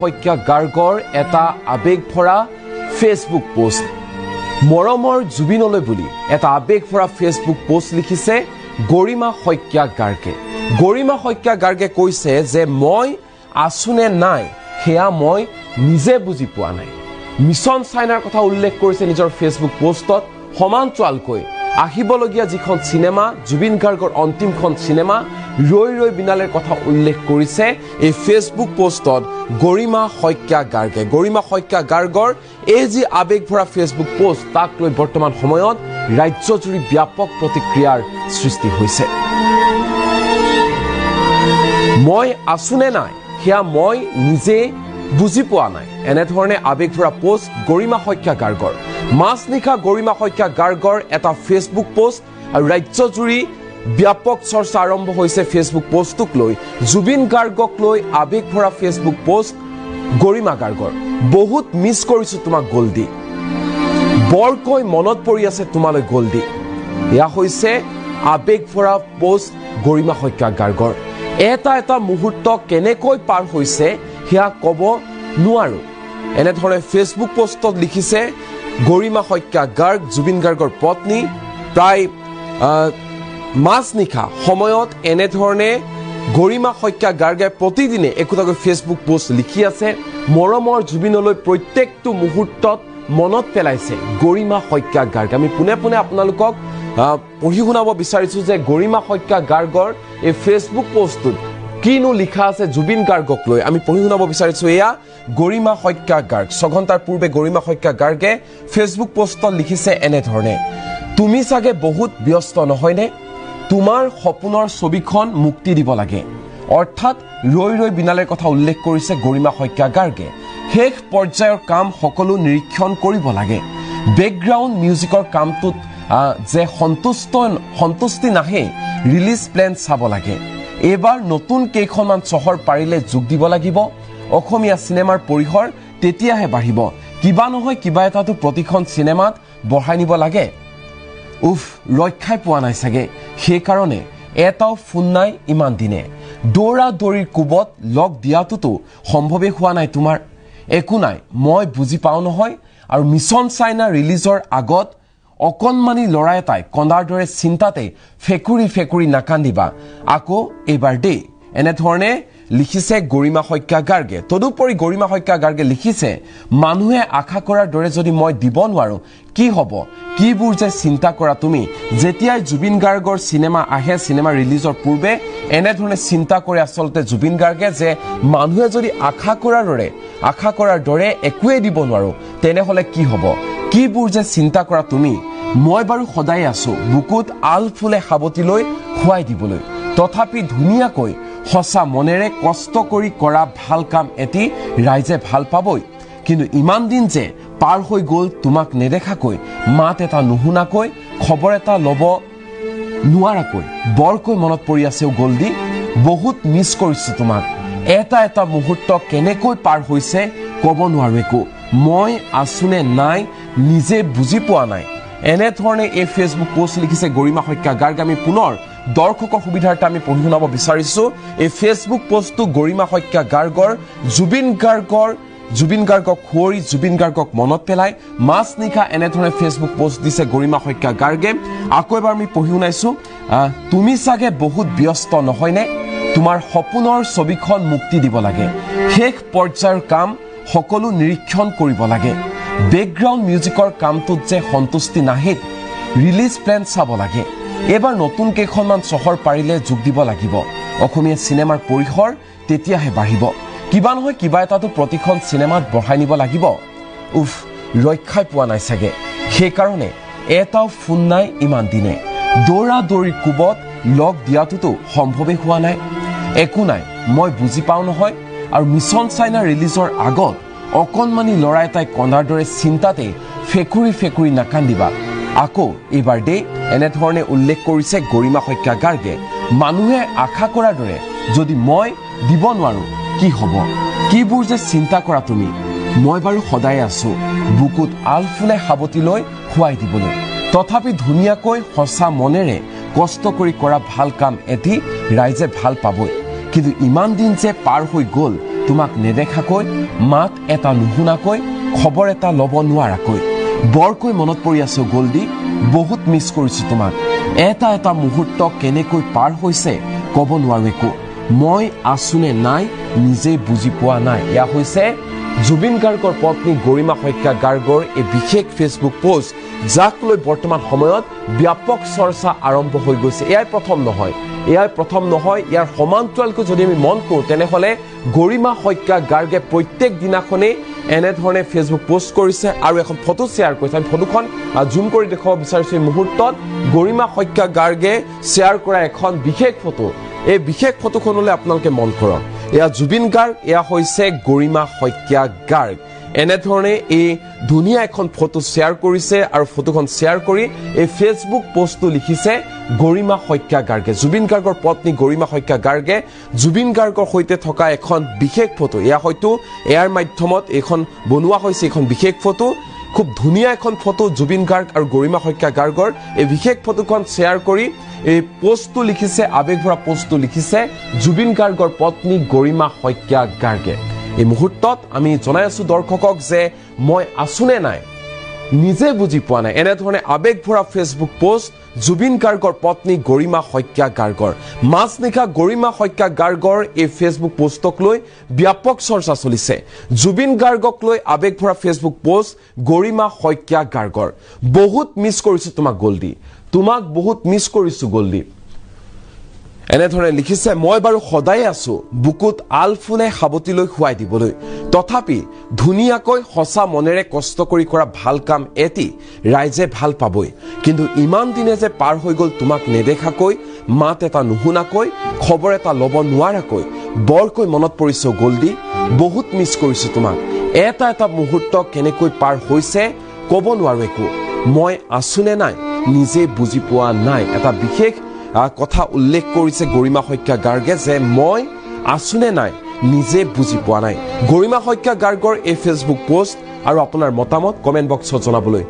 শইকীয়া গাৰ্গৰ এটা আবেগ ভৰা ফেচবুক পোষ্ট মৰমৰ জুবিনলৈ বুলি এটা আবেগ ভৰা ফেচবুক পোষ্ট লিখিছে গৰিমা শইকীয়া গাৰ্গে। গৰিমা শইকীয়া গাৰ্গে কৈছে যে মই আছুনে নাই হেয়া মই নিজে বুজি পোৱা নাই। মিছন চাইনাৰ কথা উল্লেখ কৰিছে নিজৰ ফেচবুক পোষ্টত। সমান্তৰালকৈ আহিবলগীয়া যিখন চিনেমা জুবিন গাৰ্গৰ অন্তিমখন চিনেমা ৰৈ ৰৈ বিনালেৰ কথা উল্লেখ কৰিছে এই ফেচবুক পোষ্টত গৰিমা শইকীয়া গাৰ্গে। গৰিমা শইকীয়া গাৰ্গৰ এই যি আবেগ ভৰা ফেচবুক পোষ্ট তাক লৈ বৰ্তমান সময়ত ৰাজ্যজুৰি ব্যাপক প্ৰতিক্ৰিয়াৰ সৃষ্টি হৈছে। মই আছুনে নাই সেয়া মই নিজে বুজি পোৱা নাই, এনেধৰণে আবেগ ভৰা পোষ্ট গৰিমা শইকীয়া গাৰ্গৰ। মাজনিশা গৰিমা শইকীয়া গাৰ্গৰ এটা ফেচবুক পোষ্ট আৰু ৰাজ্যজুৰি ব্যাপক চৰ্চা আৰম্ভ হৈছে ফেচবুক পোষ্টক লৈ। জুবিন গাৰ্গক লৈ আবেগ ভৰা ফেচবুক পোষ্ট গৰিমা গাৰ্গৰ। বহুত মিছ কৰিছো তোমাক গল্ডি, বৰকৈ মনত পৰি আছে তোমালৈ গল্ডি। এয়া হৈছে আবেগ ভৰা পোষ্ট গৰিমা শইকীয়া গাৰ্গৰ। এটা এটা মুহূৰ্ত কেনেকৈ পাৰ হৈছে সেয়া ক'ব নোৱাৰো, এনেধৰণে ফেচবুক পোষ্টত লিখিছে গৰিমা শইকীয়া গাৰ্গ, জুবিন গাৰ্গৰ পত্নী। প্ৰায় মাজনিশা সময়ত এনেধৰণে গৰিমা শইকীয়া গাৰ্গে প্ৰতিদিনে একোটাকৈ ফেচবুক পোষ্ট লিখি আছে। মৰমৰ জুবিনলৈ প্ৰত্যেকটো মুহূৰ্তত মনত পেলাইছে গৰিমা শইকীয়া গাৰ্গে। আমি পোনে পোনে আপোনালোকক পঢ়ি শুনাব বিচাৰিছো যে গৰিমা শইকীয়া গাৰ্গৰ এই ফেচবুক পোষ্টটোত কিনো লিখা আছে জুবিন গাৰ্গক লৈ। আমি পঢ়ি শুনাব বিচাৰিছো এয়া গৰিমা শইকীয়া গাৰ্গ। 6 ঘণ্টাৰ পূৰ্বে গৰিমা শইকীয়া গাৰ্গে ফেচবুক পোষ্টত লিখিছে এনেধৰণে, তুমি চাগে বহুত ব্যস্ত নহয়নে? তোমাৰ সপোনৰ ছবিখন মুক্তি দিব লাগে। অৰ্থাৎ ৰৈ ৰৈ বিনালেৰ কথা উল্লেখ কৰিছে গৰিমা শইকীয়া গাৰ্গে। শেষ পৰ্যায়ৰ কাম সকলো নিৰীক্ষণ কৰিব লাগে। বেকগ্ৰাউণ্ড মিউজিকৰ কামটোত যে সন্তুষ্টি নাহে ৰিলিজ প্লেন চাব লাগে। এইবাৰ নতুন কেইখনমান চহৰ পাৰিলে যোগ দিব লাগিব। অসমীয়া চিনেমাৰ পৰিসৰ তেতিয়াহে বাঢ়িব। কিবা নহয় কিবা এটাতো প্ৰতিখন চিনেমাত বঢ়াই নিব লাগে। ৰক্ষাই পোৱা নাই চাগে, সেইকাৰণে এটাও ফোন নাই ইমান দিনে। দৌৰা দৌৰিৰ কোবত লগ দিয়াটোতো সম্ভৱেই হোৱা নাই তোমাৰ। একো নাই, মই বুজি পাওঁ নহয়। আৰু মিছন চাইনা ৰিলিজৰ আগত অকণমানি ল'ৰা এটাই কন্দাৰ দৰে চিন্তাতে ফেকুৰি ফেকুৰি নাকান্দিবা আকৌ এইবাৰ দেই, এনেধৰণে লিখিছে গৰিমা শইকীয়া গাৰ্গে। তদুপৰি গৰিমা শইকীয়া গাৰ্গে লিখিছে, মানুহে আশা কৰাৰ দৰে যদি মই দিব নোৱাৰো কি হ'ব? কিবোৰ যে চিন্তা কৰা তুমি। যেতিয়াই জুবিন গাৰ্গৰ চিনেমা আহে, চিনেমা ৰিলিজৰ পূৰ্বে এনেধৰণে চিন্তা কৰে আচলতে জুবিন গাৰ্গে যে মানুহে যদি আশা কৰাৰ দৰে একোৱেই দিব নোৱাৰো তেনেহ'লে কি হ'ব? কিবোৰ যে চিন্তা কৰা তুমি। মই বাৰু সদায় আছো বুকুত আল ফুলে সাৱটি লৈ খুৱাই দিবলৈ। তথাপি ধুনীয়াকৈ সঁচা মনেৰে কষ্ট কৰি কৰা ভাল কাম এটি ৰাইজে ভাল পাবই। কিন্তু ইমান দিন যে পাৰ হৈ গ'ল তোমাক নেদেখাকৈ, মাত এটা নুশুনাকৈ, খবৰ এটা ল'ব নোৱাৰাকৈ বৰকৈ মনত পৰি আছেও গল্ডি। বহুত মিছ কৰিছো তোমাক। এটা এটা মুহূৰ্ত কেনেকৈ পাৰ হৈছে ক'ব নোৱাৰো একো। মই আছুনে নাই নিজে বুজি পোৱা নাই। এনেধৰণে এই ফেচবুক পোষ্ট লিখিছে গৰিমা শইকীয়া গাৰ্গে। আমি পুনৰ দৰ্শকৰ সুবিধাৰ্থে আমি পঢ়ি শুনাব বিচাৰিছো এই ফেচবুক পোষ্টটো গৰিমা শইকীয়া গাৰ্গৰ। জুবিন গাৰ্গক সুঁৱৰি, জুবিন গাৰ্গক মনত পেলাই মাজনিশা এনেধৰণে ফেচবুক পোষ্ট দিছে গৰিমা শইকীয়া গাৰ্গে। আকৌ এবাৰ আমি পঢ়ি শুনাইছো, তুমি চাগে বহুত ব্যস্ত নহয়নে? তোমাৰ সপোনৰ ছবিখন মুক্তি দিব লাগে। শেষ পৰ্যায়ৰ কাম সকলো নিৰীক্ষণ কৰিব লাগে। বেকগ্ৰাউণ্ড মিউজিকৰ কামটোত যে সন্তুষ্টি নাহে ৰিলিজ প্লেন চাব লাগে। এইবাৰ নতুন কেইখনমান চহৰ পাৰিলে যোগ দিব লাগিব। অসমীয়া চিনেমাৰ পৰিসৰ তেতিয়াহে বাঢ়িব। কিবা নহয় কিবা এটাতো প্ৰতিখন চিনেমাত বঢ়াই নিব লাগিব। ৰক্ষাই পোৱা নাই চাগে, সেইকাৰণে এটাও ফোন নাই ইমান দিনে। দৌৰা দৌৰিৰ কোবত লগ দিয়াটোতো সম্ভৱেই হোৱা নাই। একো নাই, মই বুজি পাওঁ নহয়। আৰু মিছন চাইনা ৰিলিজৰ আগত অকণমানি ল'ৰা এটাই কন্দাৰ দৰে চিন্তাতে ফেকুৰি ফেকুৰি নাকান্দিবা আকৌ এইবাৰ দেই, এনেধৰণে উল্লেখ কৰিছে গৰিমা শইকীয়া গাৰ্গে। মানুহে আশা কৰাৰ দৰে যদি মই দিব নোৱাৰো কি হ'ব? কিবোৰ যে চিন্তা কৰা তুমি। মই বাৰু সদায় আছো বুকুত আল ফুলে সাৱটি লৈ খুৱাই দিবলৈ। তথাপি ধুনীয়াকৈ সঁচা মনেৰে কষ্ট কৰি কৰা ভাল কাম এটি ৰাইজে ভাল পাবই। কিন্তু ইমান দিন যে পাৰ হৈ গ'ল তোমাক নেদেখাকৈ মাত এটা নুশুনাকৈ খবৰ এটা ল'ব নোৱাৰাকৈ বৰকৈ মনত পৰি আছো গল্ডি বহুত মিছ কৰিছো তোমাক এটা এটা মুহূৰ্ত কেনেকৈ পাৰ হৈছে ক'ব নোৱাৰো একো মই আছোনে নাই নিজে বুজি পোৱা নাই এয়া হৈছে জুবিন গাৰ্গৰ পত্নী গৰিমা শইকীয়া গাৰ্গৰ এই বিশেষ ফেচবুক পোষ্ট যাক লৈ বৰ্তমান সময়ত ব্যাপক চৰ্চা আৰম্ভ হৈ গৈছে এয়াই প্ৰথম নহয় ইয়াৰ সমান্তৰালকৈ যদি আমি মন কৰোঁ তেনেহ'লে গৰিমা শইকীয়া গাৰ্গে প্ৰত্যেক দিনাখনেই এনেধৰণে ফেচবুক পোষ্ট কৰিছে আৰু এখন ফটো শ্বেয়াৰ কৰিছে আমি ফটোখন জুম কৰি দেখুৱাব বিচাৰিছোঁ এই মুহূৰ্তত গৰিমা শইকীয়া গাৰ্গে শ্বেয়াৰ কৰা এখন বিশেষ ফটো এই বিশেষ ফটোখনলৈ আপোনালোকে মন কৰক এয়া জুবিন গাৰ্গ এয়া হৈছে গৰিমা শইকীয়া গাৰ্গ এনেধৰণে এই ধুনীয়া এখন ফটো শ্বেয়াৰ কৰিছে আৰু ফটোখন শ্বেয়াৰ কৰি এই ফেচবুক পোষ্টটো লিখিছে গৰিমা শইকীয়া গাৰ্গে জুবিন গাৰ্গৰ পত্নী গৰিমা শইকীয়া গাৰ্গে জুবিন গাৰ্গৰ সৈতে থকা এখন বিশেষ ফটো এয়া হয়তো এয়াৰ মাধ্যমত এখন বনোৱা হৈছে এখন বিশেষ ফটো খুব ধুনীয়া এখন ফটো জুবিন গাৰ্গ আৰু গৰিমা শইকীয়া গাৰ্গৰ এই বিশেষ ফটোখন শ্বেয়াৰ কৰি এই পোষ্টটো লিখিছে আবেগভৰা পোষ্টটো লিখিছে জুবিন গাৰ্গৰ পত্নী গৰিমা শইকীয়া গাৰ্গে এই মুহূৰ্তত আমি জনাই আছো দৰ্শকক যে মই আছোনে নাই নিজে বুজি পোৱা নাই এনেধৰণে আবেগভৰা ফেচবুক পোষ্ট জুবিন গাৰ্গৰ পত্নী গৰিমা শইকীয়া গাৰ্গৰ মাজনিশা গৰিমা শইকীয়া গাৰ্গৰ এই ফেচবুক পোষ্টক লৈ ব্যাপক চৰ্চা চলিছে জুবিন গাৰ্গক লৈ আবেগভৰা ফেচবুক পোষ্ট গৰিমা শইকীয়া গাৰ্গৰ বহুত মিছ কৰিছো তোমাক বহুত মিছ কৰিছো গল্ডি এনেধৰণে লিখিছে মই বাৰু সদায় আছো বুকুত আলফুলে সাবতিলৈ খুৱাই দিবলৈ তথাপি ধুনীয়াকৈ সঁচা মনেৰে কষ্ট কৰি কৰা ভাল কাম এটি ৰাইজে ভাল পাবই কিন্তু ইমান দিনে যে পাৰ হৈ গ'ল তোমাক নেদেখাকৈ মাত এটা নুশুনাকৈ খবৰ এটা ল'ব নোৱাৰাকৈ বৰকৈ মনত পৰিছো গল্ডি বহুত মিছ কৰিছো তোমাক এটা এটা মুহূৰ্ত কেনেকৈ পাৰ হৈছে ক'ব নোৱাৰো একো মই আছোনে নাই নিজে বুজি পোৱা নাই এটা বিশেষ কথা উল্লেখ কৰিছে গৰিমা শইকীয়া গাৰ্গে যে মই আছোনে নাই নিজে বুজি পোৱা নাই গৰিমা শইকীয়া গাৰ্গৰ এই ফেচবুক পোষ্ট আৰু আপোনাৰ মতামত কমেন্ট বক্সত জনাবলৈ